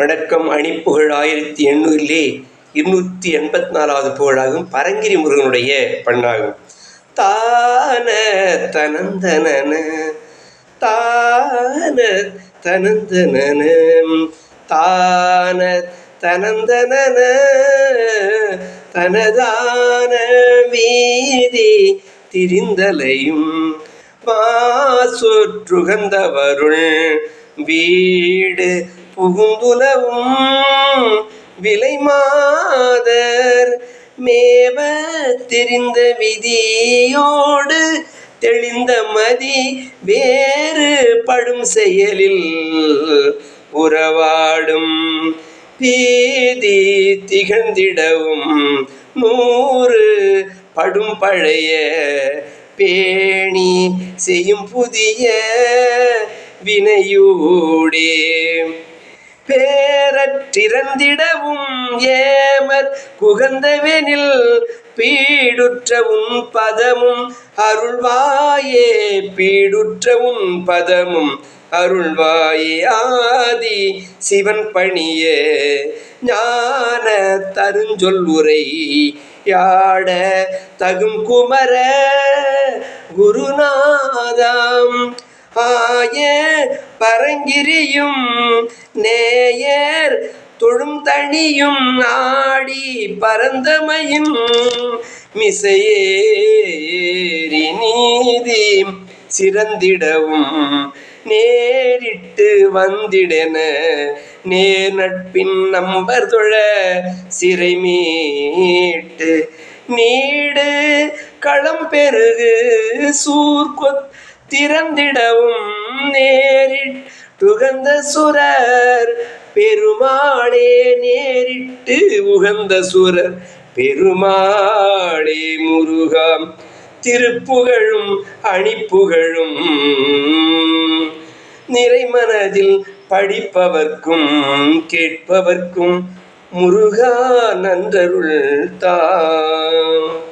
வணக்கம். அணிப்புகழ் 1800 284வது புகழாகும். பரங்கிரி முருகனுடைய பண்ணாகும். தான தனந்தனன தான தனந்தனன தான தனந்தனன தனதான வீதி திரிந்தலையும் மாசொற்றுகந்தவருள் வீடு புகுந்துலவும் விலை மாதர் மேவ தெரிந்த விதியோடு தெளிந்த மதி வேறு படும் செயலில் உறவாடும் பீதி திகழ்ந்திடவும் 100 படும் பழைய பேணி செய்யும் புதிய வினையூடே பேரற்றிறந்திடவும் ஏமர் குகந்தவெனில் பீடுற்ற உன் பதமும் அருள்வாயே பீடுற்ற உன் பதமும் அருள்வாயே ஆதி சிவன் பணிய ஞான தருஞ்சொல் உரை யாட தகும் குமர குருநாதாம் ஆய பரங்கிரியும் நேயர் தொழும் தனியும் நாடி பரந்தமையும் மிசையேறி நீதி சிறந்திடவும் நேரிட்டு வந்திடன நேர் நட்பின் நம்பர் தொழ சிறை மீட்டு நீடு களம் பெருகு சூர்கொத் திறந்திடவும் நேரிட்டுகந்த சுரர் பெருமாளே நேரிட்டு உகந்த சுரர் பெருமாளே முருகாம் திருப்புகழும் அணிப்புகழும் நிறைமனதில் படிப்பவர்க்கும் கேட்பவர்க்கும் முருகா நன்றருள் தான்.